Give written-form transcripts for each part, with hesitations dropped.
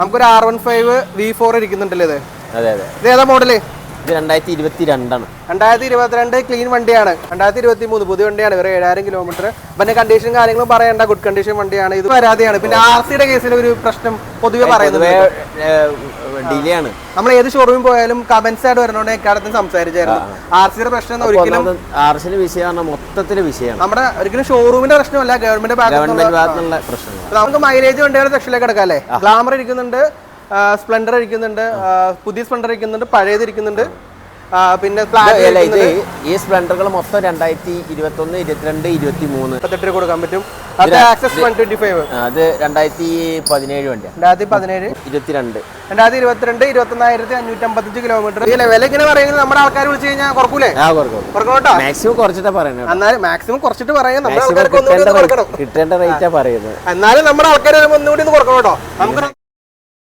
നമുക്കൊരു R15 V4 ഇരിക്കുന്നുണ്ടല്ലേ ഇത്? അതെ അതെ. ഇത് ഏതാ മോഡല്? ഇത് 2022 2022 ക്ലീൻ വണ്ടിയാണ്. 2023 പുതിയ വണ്ടിയാണ്. വേറെ 7000 കിലോമീറ്റർ. പിന്നെ കണ്ടീഷൻ കാര്യങ്ങളും പറയണ്ട, ഗുഡ് കണ്ടീഷൻ വണ്ടിയാണ്. ഇത് വരാതെയാണ്. പിന്നെ RCയുടെ കേസിൽ ഒരു പ്രശ്നം പൊതുവെ പറയുന്നത് ഡിലേ ആണ്. നമ്മൾ ഏത് ഷോറൂമിൽ പോയാലും കമന്റ്സ് ആയിട്ട് വരണോണ്ട് എക്കാലത്തും സംസാരിച്ചായിരുന്നു. RCയുടെ പ്രശ്നം ഒരിക്കലും RCയുടെ വിഷയമാണ്, മൊത്തത്തിലെ വിഷയമാണ്. നമ്മുടെ ഒരിക്കലും ഷോറൂമിന്റെ പ്രശ്നമല്ല, ഗവൺമെന്റ് ഭാഗത്തുള്ള പ്രശ്നങ്ങൾ. നമുക്ക് മൈലേജ് വണ്ടികളുടെ സെക്ഷനിലേക്ക് കിടക്കാം അല്ലേ? ഗ്ലാമർ ഇരിക്കുന്നുണ്ട്, സ്പ്ലെൻഡർ ഇരിക്കുന്നുണ്ട്, പുതിയ സ്പ്ലെൻഡർ ഇരിക്കുന്നുണ്ട്, പഴയത് ഇരിക്കുന്നുണ്ട്. പിന്നെ ഈ സ്പ്ലെൻഡറുകൾ മൊത്തം 2021, 22, 23 38 കൊടുക്കാൻ പറ്റും. അത് ആക്സസ് 125 അത് 2017 വണ്ടിയാണ്. 2017 22 21,555 കിലോമീറ്റർ. ഈ ലെവൽ ഇങ്ങനെ പറയുന്നത് നമ്മുടെ ആൾക്കാർ വിളിച്ചു കഴിഞ്ഞാൽ കുറക്കൂലേ? കുറക്കോട്ടോ, മാക്സിമം കുറച്ചിട്ടാ പറയുന്നത്. എന്നാലും മാക്സിമം കുറച്ചിട്ട് പറയാം, നമ്മുടെ ആൾക്കാർക്ക് കിട്ടേണ്ട റേറ്റാ പറയുന്നത്. എന്നാലും നമ്മുടെ ആൾക്കാർ ഒന്നുകൂടി ഒന്ന് കുറക്കണം കേട്ടോ. നമുക്ക്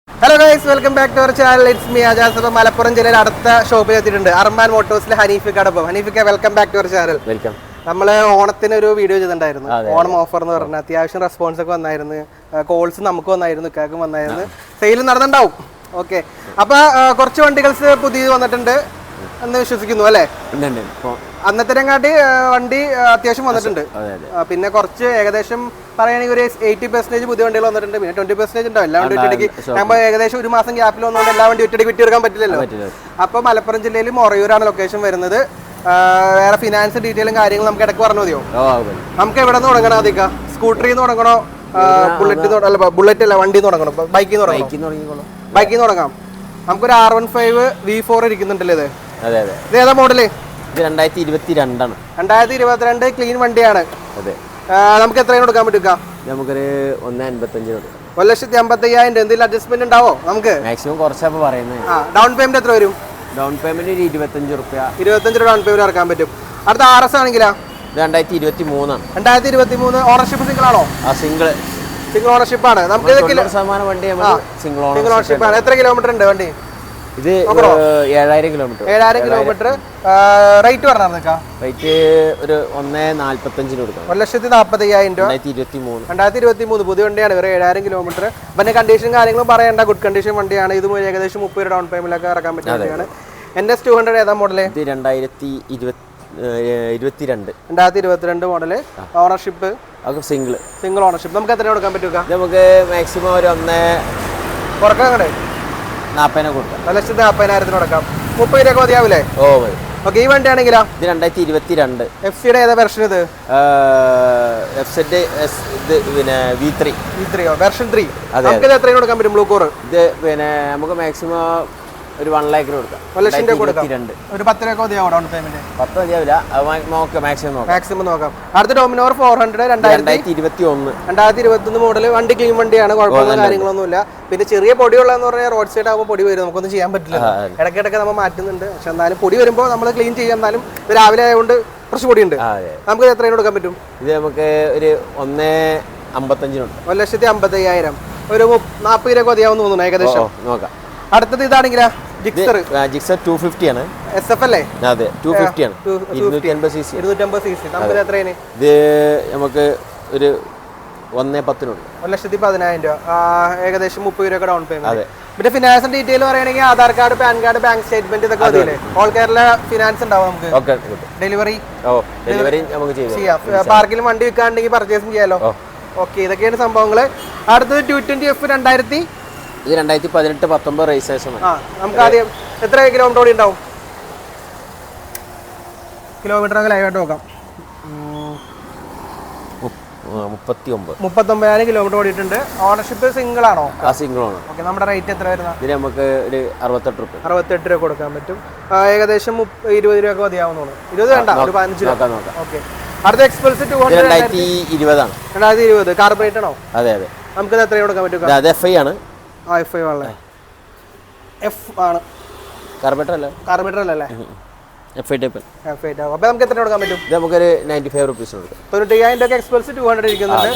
hello guys, welcome back to our channel. It's me Ajas. അപ്പോൾ മലപ്പുറം ജില്ലയിൽ അടുത്ത ഷോപ്പിൽ എത്തിയിട്ടുണ്ട്, അർമാൻ മോട്ടോഴ്സിൽ ഹനീഫിക്ക അടുപ്പം. ഹനീഫിക്ക, welcome back to our channel. Welcome. നമ്മൾ ഓണത്തിന് ഒരു വീഡിയോ ചെയ്തിട്ടുണ്ടായിരുന്നു, ഓണം ഓഫർ എന്ന് പറഞ്ഞാൽ. അത്യാവശ്യം റെസ്പോൺസ് ഒക്കെ വന്നായിരുന്നു, കോൾസ് നമുക്ക് വന്നായിരുന്നു, ഇക്കാക്കും വന്നായിരുന്നു. സെയിൽ നടന്നിട്ടുണ്ടാവും. ഓക്കെ, അപ്പൊ കുറച്ച് വണ്ടികൾസ് പുതിയത് വന്നിട്ടുണ്ട് എന്ന് വിശ്വസിക്കുന്നു അല്ലേ? അന്നത്തേക്കാട്ടി വണ്ടി അത്യാവശ്യം വന്നിട്ടുണ്ട്. പിന്നെ കുറച്ച് ഏകദേശം പറയുകയാണെങ്കിൽ ഒരു 80% പുതിയ വണ്ടികൾ വന്നിട്ടുണ്ട്. പിന്നെ 20% ഉണ്ടാവും. എല്ലാ വണ്ടി ഒറ്റയ്ക്ക് നമ്മൾ ഏകദേശം ഒരു മാസം ഗ്യാപ്പിൽ വന്നുകൊണ്ട് എല്ലാ വണ്ടി ഒറ്റയ്ക്ക് വിറ്റെടുക്കാൻ പറ്റില്ലല്ലോ. അപ്പോൾ മലപ്പുറം ജില്ലയിൽ മൊറയൂരാണ് ലൊക്കേഷൻ വരുന്നത്. വേറെ ഫിനാൻസ് ഡീറ്റെയിലും കാര്യങ്ങളും നമുക്ക് ഇടയ്ക്ക് പറഞ്ഞു മതിയോ? നമുക്ക് എവിടെ നിന്ന് തുടങ്ങണം? അധികം സ്കൂട്ടറിൽ നിന്ന് തുടങ്ങണോ, ബുള്ളറ്റ് അല്ല വണ്ടി തുടങ്ങണം, ബൈക്കിൽ നിന്ന് തുടങ്ങാം. നമുക്കൊരു R15 V4 ഇരിക്കുന്നുണ്ടല്ലേ ഇത്? അതെ അതെ. ഇത് ഏതാ മോഡല്? 2022 2022 ക്ലീൻ വണ്ടിയാണ്. അതെ. നമുക്ക് എത്രയും കൊടുക്കാൻ പറ്റുക? നമുക്കൊരു 1,55 1,55,000. എന്തെങ്കിലും അഡ്ജസ്റ്റ്മെന്റ് ഉണ്ടാവോ? നമുക്ക് മാക്സിമം കുറച്ചപ്പോ പറയുന്നത്. ഡൗൺ പേയ്മെന്റ് എത്ര വരും? ഡൗൺ പേയ്മെന്റ് 25 രൂപ ഡൗൺ പേയ്മെന്റ് ഇറക്കാൻ പറ്റും. അടുത്ത RS ആണെങ്കിലാ? 2023 2023. ഓണർഷിപ്പ് സിംഗിൾ ആണോ? സിംഗിൾ ഓണർഷിപ്പ് ആണ്. നമുക്ക് വണ്ടി സിംഗിൾ ഓണർഷിപ്പ് ആണ്. എത്ര കിലോമീറ്റർ ഉണ്ട് വണ്ടി? ഇത് 7,000 കിലോമീറ്റർ. 7,000 കിലോമീറ്റർ. റേറ്റ് പറഞ്ഞാ? റേറ്റ് ഒരു 1,45 കൊടുക്കാം. 1,45,000 രൂപ. 2023 പുതിയ വണ്ടിയാണ്. വേറെ 7,000 കിലോമീറ്റർ. പിന്നെ കണ്ടീഷൻ കാര്യങ്ങളും പറയണ്ട, ഗുഡ് കണ്ടീഷൻ വണ്ടിയാണ്. ഇത് ഏകദേശം 30 ഡൗൺ പേയ്മെന്റിലൊക്കെ ഇറക്കാൻ പറ്റിയ വണ്ടിയാണ്. NS200 ഏതാ മോഡല്? ഇത് 2022 മോഡല്. Ownership single ownership. നമുക്ക് എത്ര കൊടുക്കാൻ പറ്റുക? നമുക്ക് മാക്സിമം ഒരു 1 കുറക്കാൻ 40 കൊടുക്കാം. 1,40,000 കൊടുക്കാം. 30 രൂപ മതിയാവൂലേ? ഓക്കെ. ഈ വണ്ടി ആണെങ്കിലാ? ഇത് 2022 FC-യുടെ ഏതാ വെർഷൻ? ഇത് FZ പിന്നെ V3 വെർഷൻ 3. നമുക്ക് ഇത് എത്രയും കൊടുക്കാൻ പറ്റും? ബ്ലൂ കോർ ഇത് പിന്നെ നമുക്ക് മാക്സിമം ഒരു 1 ലക്ഷം കൊടുക്കാം. 1,00,000 രൂപ കൊടുക്കാം. ഒരു 10 രൂപ മതിയാവും ഡൗൺ പേയ്മെന്റ്? 10 മതിയാവില്ല, മാക്സിമം നോക്കാം. അടുത്ത ഡോമിനോർ 400 2021 മോഡൽ. വണ്ടി ക്ലീൻ വണ്ടിയാണ്, കുഴപ്പമൊന്നും കാര്യങ്ങളൊന്നുമില്ല. പിന്നെ ചെറിയ പൊടിയുള്ളതെന്ന് പറഞ്ഞാൽ റോഡ് സൈഡ് ആകുമ്പോൾ പൊടി വരും, നമുക്കൊന്നും ചെയ്യാൻ പറ്റില്ല. ഇടയ്ക്കിടയ്ക്ക് നമ്മൾ മാറ്റുന്നുണ്ട്. പക്ഷെ എന്നാലും പൊടി വരുമ്പോൾ നമ്മൾ ക്ലീൻ ചെയ്യാം. എന്നാലും രാവിലെ ആയതുകൊണ്ട് കുറച്ച് പൊടിയുണ്ട്. നമുക്ക് എത്രയും കൊടുക്കാൻ പറ്റും? ഇത് നമുക്ക് ഒരു 1,55 1,55,000. ഒരു 40 രൂപ മതിയാവും തോന്നുന്നു ഏകദേശം. നോക്കാം. അടുത്തത് ഇതാണെങ്കിലാ? ജിക്സർ 250 ആണ്. SF അല്ലേ? അതെ, 250 ആണ്. 250 cc. നമുക്ക് എത്രയാണ്? ഇത് നമുക്ക് ഒരു 1,10 ഉണ്ട്. 1,10,000 രൂപ. ഏകദേശം 30 രൂപ ഡൗൺ പേയ്മെന്റ്. പിന്നെ ഫിനാൻസ് ഡീറ്റെയിൽ പറയുകയാണെങ്കിൽ Aadhaar card, pan card, bank statement ഇതൊക്കെ മതിയല്ലേ? ഓൾ കേരള ഫിനാൻസ് ഉണ്ടാവും നമുക്ക്. ഡെലിവറി നമുക്ക് ചെയ്യാം. പാർക്കിൽ വണ്ടി വിൽക്കാണ്ടെങ്കിൽ പർച്ചേസും ചെയ്യാലോ. ഓക്കെ, ഇതൊക്കെയാണ് സംഭവങ്ങള്. അടുത്തത് 220F 2018-19 രജിസ്ട്രേഷൻ. നമുക്ക് ആദ്യം എത്ര കിലോമീറ്റർ ഓടി ഉണ്ടാവും? കിലോമീറ്റർ ലൈവായിട്ട് നോക്കാം. 39,000 കിലോമീറ്റർ ഓടിയിട്ടുണ്ട്. ഓണർഷിപ്പ് സിംഗിൾ ആണോ? സിംഗിൾ ആണ്. ഓക്കെ. നമ്മുടെ റേറ്റ് എത്ര വരുന്നത്? ഇതിന് നമുക്ക് ഒരു 68 രൂപ കൊടുക്കാൻ പറ്റും. ഏകദേശം 20 രൂപ മതിയാവുന്നു. 20 വേണ്ട, ഒരു 15 രൂപ. ഓക്കെ. അടുത്ത എക്സ്പൾസ് 2020 ആണ്. 2020 കാർബറേറ്റ് ആണോ? അതെ അതെ. നമുക്ക് എത്ര കൊടുക്കാൻ പറ്റും? അത് FI ആണ്. FI ആണല്ലേ? F ആണ്. കാർബറേറ്റർ അല്ലേ? FI type. അപ്പോൾ നമുക്ക് എത്ര കൊടുക്കാൻ പറ്റും? ഇത് നമുക്കൊരു 95 റുപ്പീസ് കൊടുക്കാം. 95,000 രൂപ എക്സ്പൾസ് 200 ഇരിക്കുന്നുണ്ട്.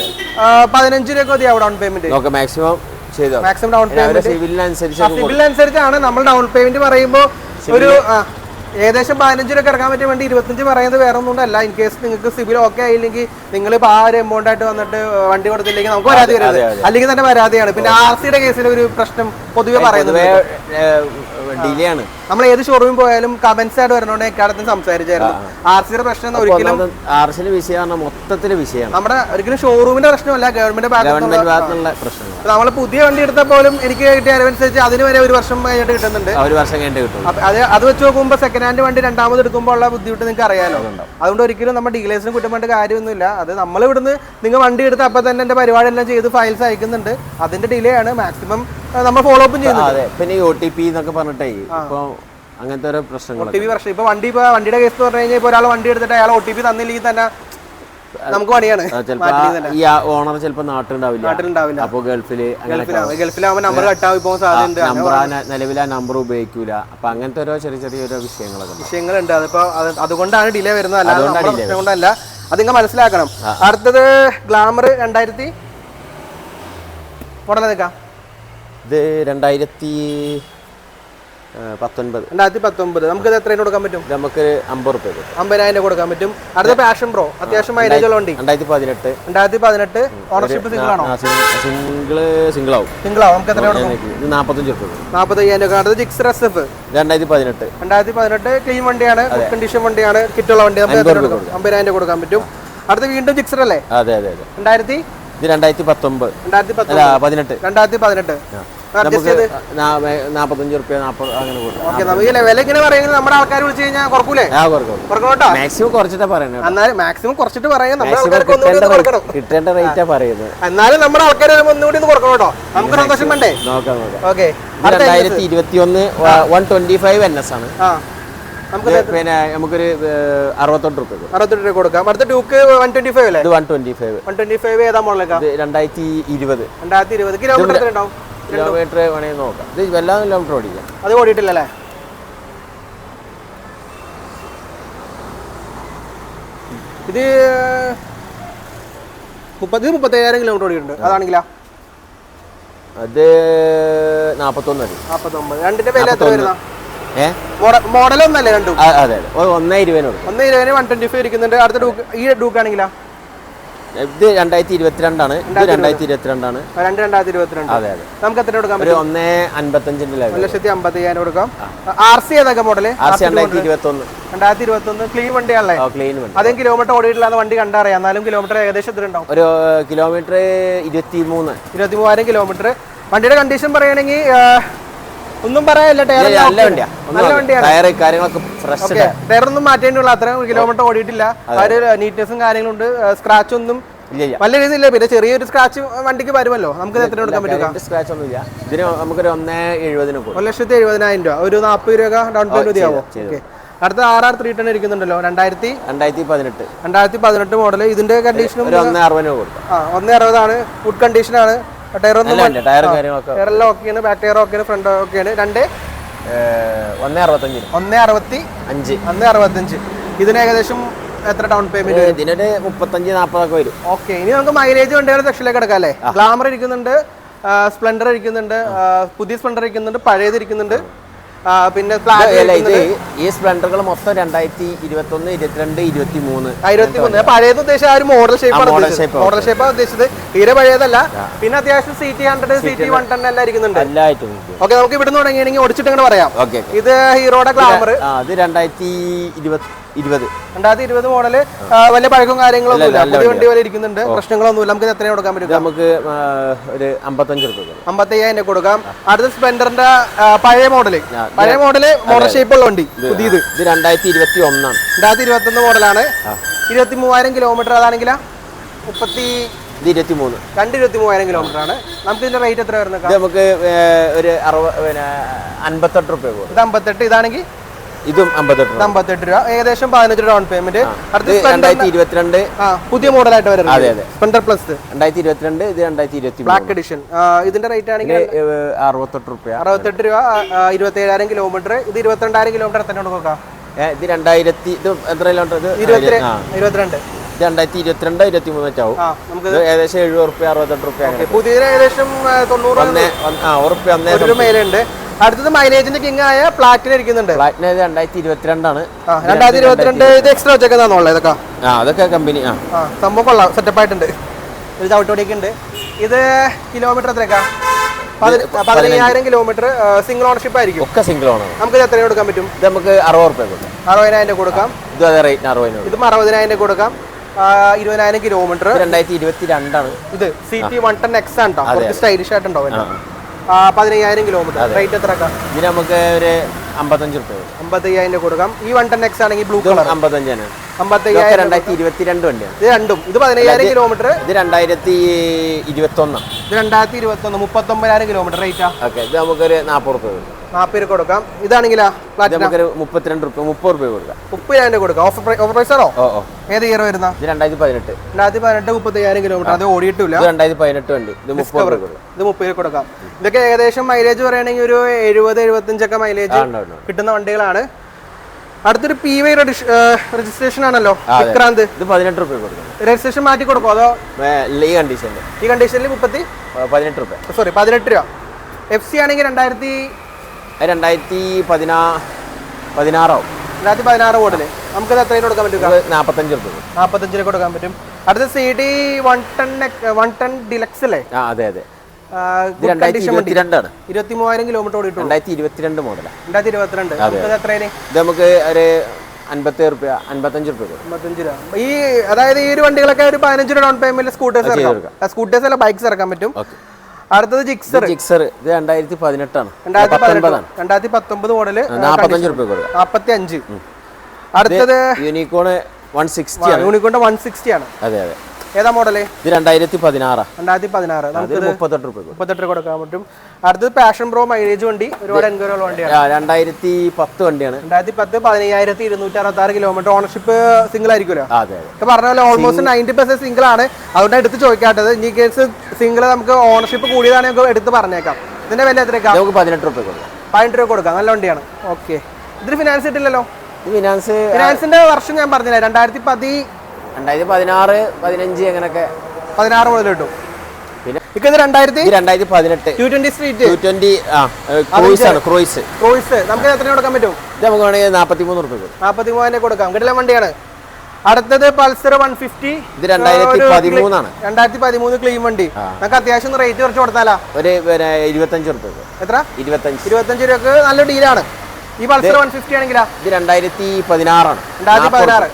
15 രൂപ മതിയാവും down payment. Maximum down payment സിവിലിനനുസരിച്ചാണ് നമ്മൾ ഡൗൺ പേയ്മെന്റ് പറയുമ്പോൾ. ഒരു ഏകദേശം 15 രൂപ ഇറക്കാൻ പറ്റിയ വണ്ടി 25 പറയുന്നത് വേറെ ഒന്നും അല്ല. ഇൻ കേസ് നിങ്ങൾക്ക് സിബിൽ ഓക്കെ ആയില്ലെങ്കിൽ നിങ്ങൾ ഇപ്പോൾ ആ ഒരു എമൗണ്ട് ആയിട്ട് വന്നിട്ട് വണ്ടി കൊടുത്തില്ലെങ്കിൽ നമുക്ക് പരാതി വരുന്നത്, അല്ലെങ്കിൽ തന്നെ പരാതിയാണ്. പിന്നെ RC-യുടെ കേസിൽ ഒരു പ്രശ്നം പൊതുവെ പറയുന്നത് ഡിലേ ആണ്. നമ്മൾ ഏത് ഷോറൂമിൽ പോയാലും കമന്റ്സ് ആയിട്ട് വരണോണ്ട് എക്കാലത്തും സംസാരിച്ചായിരുന്നു. RC-യുടെ പ്രശ്നം ഒരിക്കലും RC-യുടെ വിഷയമാണ്, മൊത്തത്തില് വിഷയമാണ്. നമ്മുടെ ഒരിക്കലും ഷോറൂമിന്റെ പ്രശ്നമല്ല, ഗവൺമെന്റ് ഭാഗത്തുള്ള പ്രശ്നങ്ങൾ. നമ്മൾ പുതിയ വണ്ടി എടുത്താൽ പോലും എനിക്ക് കിട്ടിയ അറിവനുസരിച്ച് അതിന് വരെ 1 വർഷം കഴിഞ്ഞിട്ട് കിട്ടുന്നുണ്ട്. 1 വർഷം കഴിഞ്ഞിട്ട് കിട്ടും. അത് വെച്ച് നോക്കുമ്പോൾ സെക്കൻഡ് ഹാൻഡ് വണ്ടി രണ്ടാമത് എടുക്കുമ്പോൾ ഉള്ള ബുദ്ധിമുട്ട് നിങ്ങൾക്ക് അറിയാലോ. അതുകൊണ്ട് ഒരിക്കലും നമ്മുടെ ഡീലേഴ്സിന് കുറ്റം വേണ്ട കാര്യമൊന്നുമില്ല. അത് നമ്മൾ ഇവിടുന്ന് നിങ്ങൾ വണ്ടി എടുത്ത് അപ്പം തന്നെ എന്റെ പരിപാടി എല്ലാം ചെയ്ത് ഫയൽസ് അയക്കുന്നുണ്ട്. അതിന്റെ ഡിലേ ആണ്, മാക്സിമം നമ്മൾ ഫോളോ അപ്പും ചെയ്യുന്നത്. പിന്നെ OTP എന്നൊക്കെ പറഞ്ഞിട്ടേ ഇപ്പൊ അങ്ങനത്തെ ഓരോ പ്രശ്നങ്ങൾ. OTP പ്രശ്നം ഇപ്പൊ വണ്ടിയുടെ കേസ് പറഞ്ഞു കഴിഞ്ഞാൽ ഇപ്പൊ ഒരാൾ വണ്ടി എടുത്തിട്ട് അയാൾ OTP തന്നില്ലെങ്കിൽ തന്നെ നമുക്ക് പണിയാണ്. ഈ ഓണർ ചിലപ്പോ നാട്ടിലുണ്ടാവില്ല, അപ്പൊ ഗൾഫിലാവുമ്പോൾ നമ്പർ കട്ടാവും ഇപ്പൊ നിലവിലെ നമ്പർ ഉപയോഗിക്കൂല. അപ്പൊ അങ്ങനത്തെ ഓരോ ചെറിയ വിഷയങ്ങളുണ്ട്. അതിപ്പോ അതുകൊണ്ടാണ് ഡിലേ വരുന്നത്, അല്ലാതെ കൊണ്ടല്ല. അത് നിങ്ങൾ മനസ്സിലാക്കണം. അടുത്തത് ഗ്ലാമർ 2000 മോഡൽ നിൽക്കാം. ഇത് 2019 നമുക്ക് ഇത് എത്രയും കൊടുക്കാൻ പറ്റും? നമുക്ക് 50 രൂപ 50,000 കൊടുക്കാൻ പറ്റും. അടുത്ത പാഷൻ പ്രോ അത്യാവശ്യം മൈലേജ് ഉള്ള വണ്ടി 2018 ഓണർഷിപ്പ് സിംഗിൾ ആണോ? സിംഗിൾ ആവും. നമുക്ക് എത്ര കൊടുക്കും? 45,000 രൂപ. അടുത്ത ജിക്സർ SF 2018 ക്ലീൻ വണ്ടിയാണ്, ഗുഡ് കണ്ടീഷൻ വണ്ടിയാണ്, കിറ്റുള്ള വണ്ടി. നമുക്ക് 50,000 കൊടുക്കാൻ പറ്റും. അടുത്ത വീണ്ടും ജിക്സർ അല്ലേ? 2019 45 രൂപ 40 അങ്ങനെ കൊടുക്കും. വില ഇങ്ങനെ പറയുന്നത് നമ്മുടെ ആൾക്കാർ വിളിച്ചു കഴിഞ്ഞാൽ കുറക്കൂലേ? മാക്സിമം കുറച്ചിട്ടാ പറയുന്നത്. എന്നാലും മാക്സിമം കുറച്ചിട്ട് പറയാം, കിട്ടേണ്ട റേറ്റാ പറയുന്നത്. എന്നാലും നമ്മുടെ ആൾക്കാർ ഒന്നുകൂടി ഒന്ന് കുറക്കണം കേട്ടോ, നമുക്ക് സന്തോഷം വേണ്ടേ? ഓക്കെ. 2021 125 NS ആണ്. പിന്നെ നമുക്കൊരു 68 രൂപ കൊടുക്കാം. അടുത്ത ഡ്യൂക്ക് 125 അല്ലേ? 125 ഏതാ മോഡലൊക്കെ? 2020 കിലോമീറ്റർ ഉണ്ടാവും. കിലോമീറ്റർ വേണമെങ്കിൽ നോക്കാം. ഇത് വല്ലാതെ കിലോമീറ്റർ ഓടിക്കാം. അത് ഓടിയിട്ടില്ലല്ലേ? ഇത് 35,000 കിലോമീറ്റർ ഓടിയിട്ടുണ്ട്. അതാണെങ്കിലോ? അത് 41. രണ്ടിന്റെ വില എത്ര വരുന്ന മോഡലൊന്നല്ലേ? രണ്ടും 120 125 ഇരിക്കുന്നുണ്ട്. അടുത്ത ഡ്യൂക്ക്, ഈ ഡ്യൂക്ക് ആണെങ്കിലോ? ഇത് 2022 ആണ്. 2022. അതെ. നമുക്ക് എത്ര കൊടുക്കാം? 155 1,55,000 കൊടുക്കാം. RC ഏതൊക്കെ മോഡല്? 2021 ക്ലീൻ വണ്ടിയാണല്ലേ? അതേ കിലോമീറ്റർ ഓടിയിട്ടില്ലാന്ന് വണ്ടി കണ്ടറിയാം. എന്നാലും കിലോമീറ്റർ ഏകദേശം എത്ര ഉണ്ടാവും? ഒരു കിലോമീറ്റർ 23,000 കിലോമീറ്റർ. വണ്ടിയുടെ കണ്ടീഷൻ പറയുകയാണെങ്കിൽ ഒന്നും പറയാനില്ല, ടയറൊന്നും മാറ്റേണ്ടിയുള്ള അത്രയും കിലോമീറ്റർ ഓടിയിട്ടില്ല. നീറ്റ്നെസ്സും കാര്യങ്ങളുണ്ട്, സ്ക്രാച്ച് ഒന്നും നല്ല രീതിയില്ല. പിന്നെ ചെറിയൊരു സ്ക്രാച്ച് വണ്ടിക്ക് വരുമല്ലോ. നമുക്ക് എത്ര കൊടുക്കാൻ പറ്റും? സ്ക്രാച്ച് ഒന്നും ഇല്ല. ഇതിന് നമുക്കൊരു 1,70,000 1,70,000 രൂപ, ഒരു 40 രൂപ ഡൗൺ പേയ്മെന്റ് മതിയാവോ? അടുത്ത RR 310 ഇരിക്കുന്നുണ്ടല്ലോ, 2018 മോഡൽ. ഇതിന്റെ കണ്ടീഷനും 1,60 ഗുഡ് കണ്ടീഷൻ ആണ്. ടയറെല്ലാം ഓക്കെയാണ്, ബാക്ക് ടയർ ഓക്കെയാണ്, ഫ്രണ്ട് ഓക്കെയാണ്. 1,65. ഇതിന് ഏകദേശം എത്ര ഡൗൺ പേയ്മെന്റ്? 35-40 വരും. ഓക്കെ. ഇനി നമുക്ക് മൈലേജ് വണ്ടികളുടെ സെക്ഷനിലേക്ക് എടുക്കാം അല്ലേ? ഗ്ലാമർ ഇരിക്കുന്നുണ്ട്, സ്പ്ലെൻഡർ ഇരിക്കുന്നുണ്ട്, പുതിയ സ്പ്ലെൻഡർ ഇരിക്കുന്നുണ്ട്, പഴയത് ഇരിക്കുന്നുണ്ട്. പിന്നെ ഈ സ്പ്ലെൻഡറുകൾ മൊത്തം 2021, 22, 23 പഴയത് ഉദ്ദേശിച്ച ആ ഒരു മോഡൽ ഷേപ്പാണ് ഉദ്ദേശിച്ചത്, തീരെ പഴയതല്ല. പിന്നെ അത്യാവശ്യം CT 100, CT 110 എല്ലാം ഇരിക്കുന്നുണ്ട്. ഓക്കെ. നമുക്ക് ഇവിടുന്ന് തുടങ്ങിയാണെങ്കിൽ ഓടിച്ചിട്ട് ഇങ്ങനെ പറയാം. ഇത് ഹീറോയുടെ ഗ്ലാമർ 2020 മോഡല്, വലിയ പഴക്കവും കാര്യങ്ങളൊന്നും ഇല്ല, പുതിയ വണ്ടി പോലെ ഇരിക്കുന്നുണ്ട്, പ്രശ്നങ്ങളൊന്നുമില്ല. നമുക്ക് എത്രയാണ് കൊടുക്കാൻ പറ്റും? നമുക്ക് ഒരു 55 രൂപ 55,000 കൊടുക്കാം. അടുത്ത സ്പ്ലെൻഡറിന്റെ പഴയ മോഡൽ മോഡൽ ഷേപ്പ് ഉള്ള വണ്ടി, പുതിയത് 2021 മോഡലാണ്. 23,000 കിലോമീറ്റർ. അതാണെങ്കിലോ 23,000 കിലോമീറ്റർ ആണ്. നമുക്ക് ഇതിന്റെ റേറ്റ് എത്ര വരുന്നത്? നമുക്ക് ഒരു 58 രൂപ. ഇത് 58. ഇതാണെങ്കിൽ ഇതും 58 രൂപ, ഏകദേശം 15 ഡൗൺ പേയ്മെന്റ്. അടുത്ത 2022 പുതിയ മോഡലായിട്ട് വരുന്നത് സ്പ്ലെൻഡർ പ്ലസ് 2022. ഇത് 2020 ബ്ലാക്ക് എഡിഷൻ. ഇതിന്റെ റേറ്റ് ആണെങ്കിൽ 68 രൂപ. 27,000 കിലോമീറ്റർ. ഇത് 22,000 കിലോമീറ്റർ എത്ര കൊടുക്കാം? ഇത് 2000 ഇത് എത്ര കിലോമീറ്റർ? 22. 2022-23 ആവും. ഏകദേശം 70 രൂപ 68 രൂപ. പുതിയ ഏകദേശം 90 രൂപ മേലുണ്ട്. അടുത്തത് മൈലേജിന്റെ കിങ് ആയ പ്ലാറ്റിന ഇരിക്കുന്നുണ്ട്. പ്ലാറ്റിന 2022 2022 ഇത് എക്സ്ട്രാ വെച്ചേക്കുന്നതാണുള്ളത് ഇതൊക്കെ. അതൊക്കെ കമ്പനി സംഭവം കൊള്ളാം, സെറ്റപ്പ് ആയിട്ടുണ്ട്. ഒരു ചവിട്ടോടിയൊക്കെ ഉണ്ട്. ഇത് കിലോമീറ്റർ എത്രയൊക്കെ? 15,000 കിലോമീറ്റർ. സിംഗിൾ ഓണർഷിപ്പ് ആയിരിക്കും. ഒക്കെ സിംഗിൾ ഓണർ. നമുക്ക് ഇത് എത്രയും കൊടുക്കാൻ പറ്റും? ഇത് നമുക്ക് 60 രൂപ കൊടുക്കാം. 60,000 കൊടുക്കാം. ഇത് അതേ റേറ്റ് 60. ഇതും 60,000 കൊടുക്കാം. 20,000 കിലോമീറ്റർ. 2022 ഇത് CT 110X ആണ് കേട്ടോ. കുറച്ച് സ്റ്റൈലിഷ് ആയിട്ടുണ്ടോ? 15,000 കിലോമീറ്റർ. റേറ്റ് എത്ര? ഇതിന് നമുക്ക് ഒരു 55 രൂപ. 55,000 കൊടുക്കാം. ഈ 110X ആണെങ്കിൽ ബ്ലൂ കളർ 55. 55,000. 2022 വണ്ടിയാണ് ഇത് രണ്ടും. ഇത് 15,000 കിലോമീറ്റർ. ഇത് 2021. ഇത് 2021. 39,000 കിലോമീറ്റർ. റേറ്റാ? ഓക്കെ, ഇത് നമുക്കൊരു 40 രൂപ. 40 കൊടുക്കാം. ഇതാണെങ്കിലാ നമുക്കൊരു 32 രൂപ 30 രൂപ കൊടുക്കാം. 30,000 കൊടുക്കാം. ഓഫർ പ്രൈസ് ആണോ? ഏത് ഇയർ വരുന്ന? ഇത് 2018. 35,000 കിലോമീറ്റർ. അത് ഓടിയിട്ടില്ല. 2018 വണ്ടി. ഇത് 30 രൂപ. ഇത് 30 കൊടുക്കാം. ഇതൊക്കെ ഏകദേശം മൈലേജ് പറയുകയാണെങ്കിൽ ഒരു 70-75 ഒക്കെ മൈലേജ് കിട്ടുന്ന വണ്ടികളാണ്. അടുത്തൊരു PY രജിസ്ട്രേഷൻ ആണല്ലോ, വിക്രാന്ത്. ഇത് 18 രൂപ കൊടുക്കാം. രജിസ്ട്രേഷൻ മാറ്റി കൊടുക്കോ അതോ ഈ കണ്ടീഷനിൽ? ഈ കണ്ടീഷനിൽ 18 രൂപ. സോറി 18 രൂപ. FC ആണെങ്കിൽ 2016 മോഡല്. നമുക്കത് എത്രയും കൊടുക്കാൻ പറ്റും? 45 രൂപ. 45 കൊടുക്കാൻ പറ്റും. അടുത്ത CD 110 ഡിലക്സ് അല്ലേ? അതെ അതെ. 23,000 കിലോമീറ്റർ ഓടിയിട്ടുള്ളൂ. 2022 മോഡലാണ്. 2022. നമുക്കത് എത്രയാണ്? ഇത് നമുക്ക് ഒരു 57 രൂപ 55 രൂപ. 55 രൂപ. ഈ അതായത് ഈ ഒരു വണ്ടികളൊക്കെ ഒരു 15 രൂപ ഡൗൺ പേയ്മെന്റ് സ്കൂട്ടേഴ്സ് അല്ല ബൈക്സ് ഇറക്കാൻ പറ്റും. അടുത്തത് ജിക്സർ. ഇത് 2018 ആണ്. 2019 മോഡല്. 45 രൂപ കൊടുക്കാം. 45. അടുത്തത് യൂണിക്കോൺ 160 ആണ്. യൂണിക്കോൺ 160 ആണ്. അതെ അതെ. ഏതാ മോഡല്? ഇത് 2016. 2016. നമുക്ക് 38 രൂപ. 38 കൊടുക്കാൻ പറ്റും. അടുത്തത് പാഷൻ പ്രോ മൈലേജ് വണ്ടി. ഒരുപാട് എൻക്വയറികൾ വണ്ടിയാണ്. 2010 വണ്ടിയാണ്. 2010 15,266 കിലോമീറ്റർ. ഓണർഷിപ്പ് സിംഗിൾ ആയിരിക്കുമല്ലോ. അതെ അതെ. പറഞ്ഞ പോലെ ഓൾമോസ്റ്റ് 90% സിംഗിൾ ആണ്. അതുകൊണ്ട് എടുത്ത് ചോദിക്കാത്തത്. ഇനി കേസ് സിംഗിൾ നമുക്ക് ഓണർഷിപ്പ് കൂടിയതാണ് എടുത്ത് പറഞ്ഞേക്കാം. ഇതിന്റെ വില എത്രയൊക്കെ? നമുക്ക് 18 രൂപ കൊടുക്കാം. 18 രൂപ കൊടുക്കാം. നല്ല വണ്ടിയാണ്. ഓക്കെ. ഇതിന് ഫിനാൻസ് കിട്ടില്ലല്ലോ? ഫിനാൻസിന്റെ വർഷം ഞാൻ പറഞ്ഞില്ല, 2016 15 അങ്ങനെയൊക്കെ 16 മുതൽ കിട്ടും. പിന്നെ 2018 220 സ്ട്രീറ്റ് 220 ക്രൂയിസ് നമുക്ക് എത്ര കൊടുക്കാൻ പറ്റും? ഇത് നമുക്ക് വേണമെങ്കിൽ 43 രൂപ 43,000 കൊടുക്കാം. കിട്ടില്ല വണ്ടിയാണ്. അടുത്തത് പൾസർ 150. ഇത് 2013 ആണ്. 2013 ക്ലീൻ വണ്ടി. നമുക്ക് അത്യാവശ്യം റേറ്റ് കുറച്ച് കൊടുത്താലാ? ഒരു 25 രൂപ. എത്ര? 25 രൂപക്ക് നല്ല ഡീലാണ്. ഈ പൾസർ 150 ആണെങ്കിലാ? ഇത് 2016 ആണ്. 2016.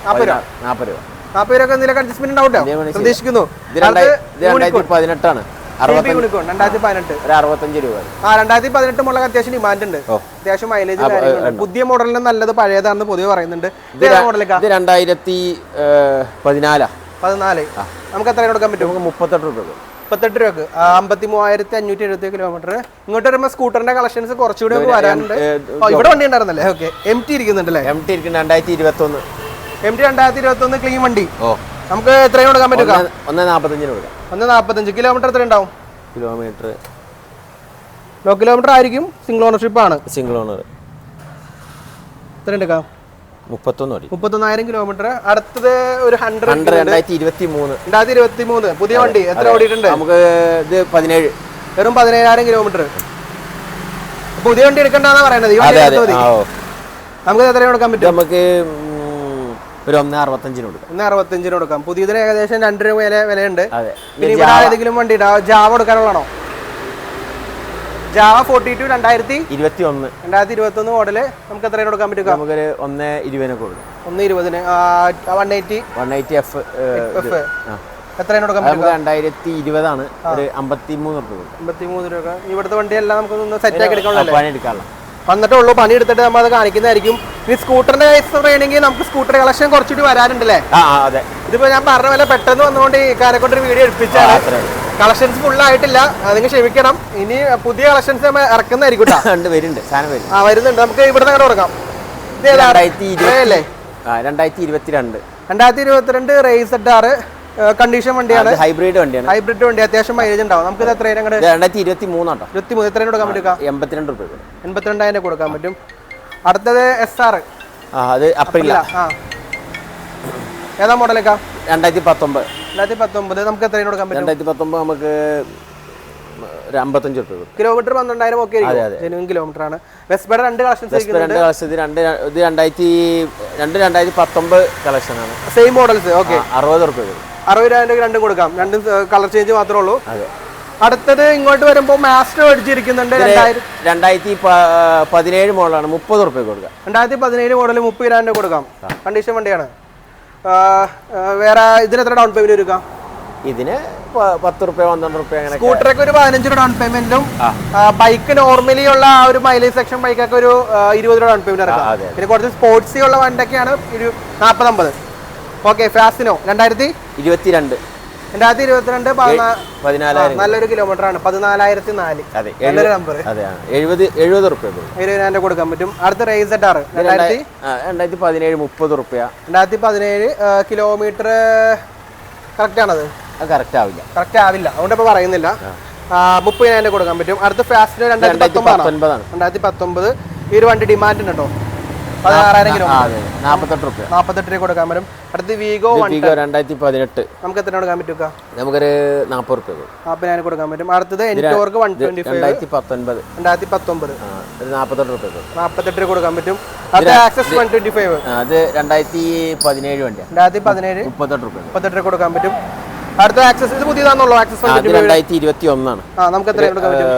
40 രൂപ. 40 രൂപ എന്തെങ്കിലും അഡ്ജസ്റ്റ്മെന്റ് ഉണ്ടാവട്ടോ? പ്രതീക്ഷിക്കുന്നു. 2018 ആണ്. 2018 65 രൂപ. 2018 മോഡൽ അത്യാവശ്യം ഡിമാൻഡ് ഉണ്ട്. അത്യാവശ്യം മൈലേജ് പുതിയ മോഡലിന് നല്ലത് പഴയതാണെന്ന് പൊതുവെ പറയുന്നുണ്ട്. ഇത് 2014. നമുക്ക് എത്ര കൊടുക്കാൻ പറ്റും? 38 രൂപ. 38 രൂപക്ക് 53,570 കിലോമീറ്റർ. ഇങ്ങോട്ട് വരുമ്പോൾ സ്കൂട്ടറിന്റെ കളക്ഷൻസ് കുറച്ചുകൂടി വരാനുണ്ട്. ഇവിടെ വണ്ടി ഉണ്ടായിരുന്നല്ലേ? Okay. MT ഇരിക്കുന്നുണ്ടല്ലേ? MT 2021. MT 2021 clean വണ്ടി. നമുക്ക് എത്രയും കൊടുക്കാൻ പറ്റുക? 145 കൊടുക്കാം. 145. കിലോമീറ്റർ എത്ര ഉണ്ടാവും? ലോ കിലോമീറ്റർ ആയിരിക്കും. സിംഗിൾ ഓണർഷിപ്പ് ആണ്. Single owner. എത്ര എടുക്കാം? 31,000 കിലോമീറ്റർ. അടുത്തത് ഒരു 100 2023 പുതിയ വണ്ടി. എത്ര ഓടിയിട്ടുണ്ട്? നമുക്ക് ഇത് 17. വെറും 17,000 കിലോമീറ്റർ. പുതിയ വണ്ടി എടുക്കണ്ടെന്നാ പറയുന്നത്. നമുക്ക് എത്ര കൊടുക്കാൻ പറ്റും? നമുക്ക് ഒരു 165 കൊടുക്കാം. 165 കൊടുക്കാം. പുതിയതിന് ഏകദേശം 2 രൂപ വിലയുണ്ട്. പിന്നെ ഇവിടെ ഏതെങ്കിലും വണ്ടി ജാവ കൊടുക്കാനുള്ളതാണോ? Java 42 2021 model. നമുക്ക് എത്ര കൊടുക്കാൻ പറ്റും? നമുക്കൊരു 120 കൊടുക്കാം. 120. 180 F എത്ര കൊടുക്കാൻ പറ്റും? 2020 ആണ്. ഒരു 53 രൂപ. 53 രൂപ. ഇവിടുത്തെ വണ്ടിയെല്ലാം നമുക്ക് സെറ്റ് ആക്കി എടുക്കാനുള്ള വന്നിട്ടുള്ളൂ. പണി എടുത്തിട്ട് നമ്മൾ അത് കാണിക്കുന്നതായിരിക്കും. ഇനി സ്കൂട്ടറിന്റെ കേസ് പറയുകയാണെങ്കിൽ നമുക്ക് സ്കൂട്ടർ കളക്ഷൻ കുറച്ചുകൂടി വരാനുണ്ടല്ലേ? അതെ. ഇതിപ്പോ ഞാൻ പറഞ്ഞ പോലെ പെട്ടെന്ന് വന്നുകൊണ്ട് ഈ കാരെ കൊണ്ടൊരു വീഡിയോ എടുപ്പിച്ചാണ്. കളക്ഷൻസ് ഫുൾ ആയിട്ടില്ല, നിങ്ങൾ ക്ഷമിക്കണം. ഇനി പുതിയ കളക്ഷൻസ് നമ്മൾ ഇറക്കുന്നതായിരിക്കും. വരുന്നുണ്ട്. നമുക്ക് ഇവിടെ നിന്ന് തുടങ്ങാം. ഇത് 2022 റേസ് ZR കണ്ടീഷൻ വണ്ടിയാണ്. ഹൈബ്രിഡ് വണ്ടിയാണ്. അത്യാവശ്യം മൈലേജ് ഉണ്ടാവും. നമുക്ക് ഇത് എത്രയാണ്? 2023 എത്രയും കൊടുക്കാൻ പറ്റുക? 82 രൂപ. 82,000 കൊടുക്കാൻ പറ്റും. അടുത്തത് SR. അത് അപ്രില്ല. ഏതാ മോഡലേക്കാ? 2019. നമുക്ക് എത്രയും കൊടുക്കാൻ പറ്റും? 2019 നമുക്ക് ഒരു 55 റുപ്യ കൊടുക്കും. കിലോമീറ്റർ 12,000 ഒക്കെ ജെനുവിൻ കിലോമീറ്റർ ആണ്. വെസ്പയുടെ രണ്ട് കളക്ഷൻസ് രണ്ട് കളക്ഷൻ ഇത് 2019 കളക്ഷൻ ആണ്. Same models. ഓക്കെ, 60 റുപ്യ വരും. 60,000 രണ്ടും കൊടുക്കാം. രണ്ടും കളർ ചേഞ്ച് മാത്രമേ ഉള്ളൂ. അടുത്തത് ഇങ്ങോട്ട് വരുമ്പോൾ മാസ്റ്റർ മേടിച്ചിരിക്കുന്നുണ്ട്. 2017 മോഡലാണ്. 30 റുപ്യ കൊടുക്കാം. 2017 മോഡൽ 30,000 കൊടുക്കാം. കണ്ടീഷൻ വണ്ടിയാണ്. വേറെ ഇതിന് എത്ര ഡൗൺ പേയ്മെന്റ് എടുക്കാം? ഇതിന് 10 റുപ്യ 12 റുപ്യ അങ്ങനെ. സ്കൂട്ടറൊക്കെ ഒരു 15 ഡൗൺ പേയ്മെന്റും ബൈക്ക് നോർമലി ഉള്ള ആ ഒരു മൈലേജ് സെക്ഷൻ ബൈക്കൊക്കെ ഒരു 20 ഡൗൺ പേയ്മെന്റ് ഇറക്കാം. പിന്നെ കുറച്ച് സ്പോർട്സി ഉള്ള വണ്ടിയൊക്കെയാണ് 40-50. ഓക്കെ, ഫാസിനോ 2022 നല്ലൊരു കിലോമീറ്റർ ആണ്. 14,004. നല്ലൊരു നമ്പർ. 70 റുപ്യ 70,000 കൊടുക്കാൻ പറ്റും. അടുത്ത റേസ് 2017 30 റുപ്യ. 2017 കിലോമീറ്റർ കറക്റ്റ് ആണത്? കറക്റ്റ് ആവില്ല. കറക്റ്റ് ആവില്ല, അതുകൊണ്ട് ഇപ്പൊ പറയുന്നില്ല. 30,000 കൊടുക്കാൻ പറ്റും. അടുത്ത ഫാസ്റ്റിന് 2019. ഈ ഒരു വണ്ടി ഡിമാൻഡ് ഉണ്ട് കേട്ടോ. 16,000 കിലോമീറ്റർ 48 രൂപ കൊടുക്കാൻ പറ്റും. അടുത്ത് വീഗോ 2018 നമുക്ക് എത്ര കൊടുക്കാൻ പറ്റുക? നമുക്കൊരു 40 റുപ്യ 40,000 കൊടുക്കാൻ പറ്റും. അടുത്തത് എൻടോർക്ക് 125 2019 48 രൂപ കൊടുക്കാൻ പറ്റും. അടുത്ത ആക്സസ് 125 അത് 2017 വണ്ടിയാണ്. 2017 38 രൂപ കൊടുക്കാൻ പറ്റും. അടുത്ത ആക്സസ് ഇത് പുതിയതാണല്ലോ. ആക്സസ് 2021 ആണ്. നമുക്ക് എത്ര കൊടുക്കാൻ പറ്റും?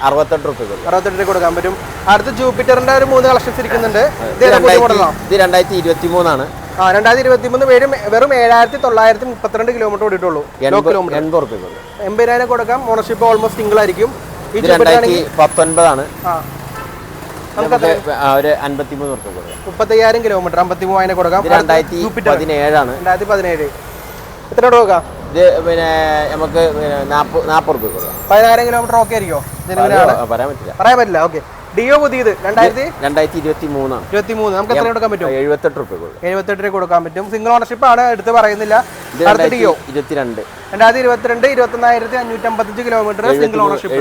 68 റുപ്യ 68 രൂപ കൊടുക്കാൻ പറ്റും. അടുത്ത ജൂപ്പിറ്ററിന്റെ ഒരു 3 കളക്ഷൻസ് ഇരിക്കുന്നുണ്ട്. ഇത് 2023 ആണ്. 2023 വെറും 7,932 കിലോമീറ്റർ ഓടിയിട്ടുള്ളൂ. 80,000 കൊടുക്കാം. ഓണർഷിപ്പ് ഓൾമോസ്റ്റ് സിംഗിൾ ആയിരിക്കും. ഈ 2019 ആണ്. നമുക്ക് 53 റുപ്യ കൊടുക്കാം. 35,000 കിലോമീറ്റർ 53,000 കൊടുക്കാം. 2017 ആണ്. 2017 എത്ര കൊടുക്കാം? ഇത് പിന്നെ നമുക്ക് 40 റുപ്യ കൊടുക്കാം. 10,000 കിലോമീറ്റർ ഓക്കെ ആയിരിക്കോ? പറയാൻ പറ്റില്ല. ഓക്കെ. ഡിയോ പുതിയത് 2023 ആണ്. 23 നമുക്ക് എത്ര കൊടുക്കാൻ പറ്റും? 78 റുപ്യ കൊടുക്കാം. 78 രൂപ കൊടുക്കാൻ പറ്റും. സിംഗിൾ ഓണർഷിപ്പ് ആണ്, എടുത്ത് പറയുന്നില്ല. അടുത്ത ഡിയോ 2022 21,555 കിലോമീറ്റർ സിംഗിൾ ഓണർഷിപ്പ്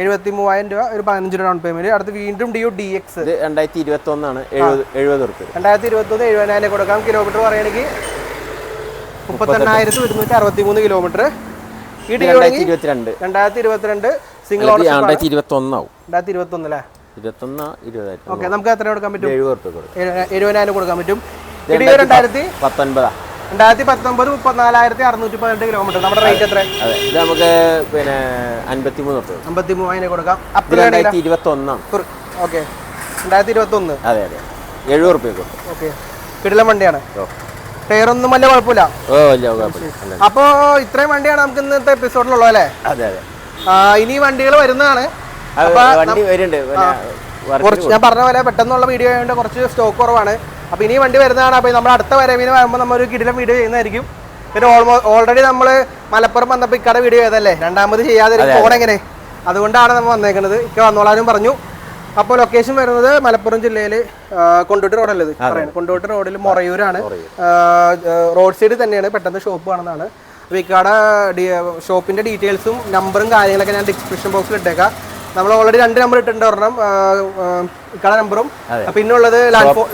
73,000 രൂപ ഒരു 15 ഡൗൺ പേയ്മെന്റ്. അടുത്ത് വീണ്ടും ഡിയോ DX 2021 ആണ്. 70 റുപ്യ 2021 70,000 കൊടുക്കാം. കിലോമീറ്റർ പറയുകയാണെങ്കിൽ 38,163 കിലോമീറ്റർ. ഈ ഡിയോ 2022 സിംഗിൾ ഓണർഷിപ്പ് 2021 ആവും. 2021 അല്ലേ? 21 20. ഓക്കെ, നമുക്ക് എത്ര കൊടുക്കാൻ പറ്റും? 70 റുപ്യ കൊടുക്കാം. 70,000 കൊടുക്കാൻ പറ്റും. Deo 2019 34,618 kilometre. നമ്മുടെ റേറ്റ് എത്ര? ഇത് നമുക്ക് പിന്നെ 53 റുപ്യ 53,000 കൊടുക്കാം. 2021 ആണ്. ഓക്കെ, 2021. അതെ 70 റുപ്യ കൊടുക്കും. ഓക്കെ, കിടിലൻ വണ്ടിയാണ്. ടയറൊന്നും വലിയ കുഴപ്പമില്ല. അപ്പോ ഇത്രയും വണ്ടിയാണ് നമുക്ക് ഇന്നത്തെ എപ്പിസോഡിലുള്ളത് അല്ലേ? ഇനി വണ്ടികൾ വരുന്നതാണ്. കുറച്ച് ഞാൻ പറഞ്ഞ പോലെ പെട്ടെന്നുള്ള വീഡിയോ ആയതുകൊണ്ട് കുറച്ച് സ്റ്റോക്ക് കുറവാണ്. അപ്പൊ ഇനി വണ്ടി വരുന്നതാണ്. അപ്പൊ നമ്മൾ അടുത്ത വരവിന് വരുമ്പോൾ നമ്മൾ ഒരു കിടിലൻ വീഡിയോ ചെയ്യുന്നതായിരിക്കും. പിന്നെ ഓൾറെഡി നമ്മൾ മലപ്പുറം വന്നപ്പോൾ ഇക്കടെ വീഡിയോ ചെയ്തല്ലേ, രണ്ടാമത് ചെയ്യാതെ പോണെങ്ങനെ, അതുകൊണ്ടാണ് നമ്മൾ വന്നേക്കുന്നത്. ഇക്ക വന്നോളാനും പറഞ്ഞു. അപ്പോൾ ലൊക്കേഷൻ വരുന്നത് മലപ്പുറം ജില്ലയിൽ കൊണ്ടോട്ടി റോഡല്ലേ? കൊണ്ടോട്ടി റോഡിൽ മൊറയൂരാണ്. റോഡ് സൈഡ് തന്നെയാണ്. പെട്ടെന്ന് ഷോപ്പ് കാണുന്നതാണ്. അപ്പോൾ ഇക്കടെ ഷോപ്പിന്റെ ഡീറ്റെയിൽസും നമ്പറും കാര്യങ്ങളൊക്കെ ഞാൻ ഡിസ്ക്രിപ്ഷൻ ബോക്സിൽ ഇട്ടേക്കാം. നമ്മൾ ഓൾറെഡി 2 നമ്പർ ഇട്ടിട്ടുണ്ട്. ഒരെണ്ണം ഇക്കടെ നമ്പറും പിന്നുള്ളത് land phone.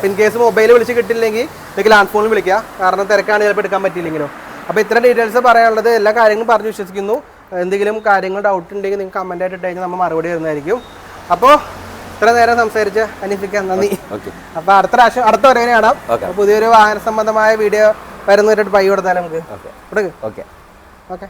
In case mobile വിളിച്ച് കിട്ടില്ലെങ്കിൽ നിങ്ങൾക്ക് ലാൻഡ് ഫോണിൽ വിളിക്കുക. കാരണം തിരക്കാണ് ചിലപ്പോൾ എടുക്കാൻ പറ്റിയില്ലെങ്കിലോ. അപ്പോൾ ഇത്ര ഡീറ്റെയിൽസ് പറയാനുള്ളത്. എല്ലാ കാര്യങ്ങളും പറഞ്ഞു വിശ്വസിക്കുന്നു. എന്തെങ്കിലും കാര്യങ്ങൾ ഡൗട്ട് ഉണ്ടെങ്കിൽ നിങ്ങൾക്ക് കമന്റ് ആയിട്ട് ഇട്ട് കഴിഞ്ഞാൽ നമ്മൾ മറുപടി തരുന്നതായിരിക്കും. അപ്പോൾ ഇത്ര നേരം സംസാരിച്ച അനീഫിക്കാൻ നന്ദി. അപ്പോൾ അടുത്ത വരവിനെ കാണാം. പുതിയൊരു വാഹന സംബന്ധമായ വീഡിയോ വരുന്നവരായിട്ട് പൈ കൊടുത്താലും നമുക്ക്. ഓക്കെ.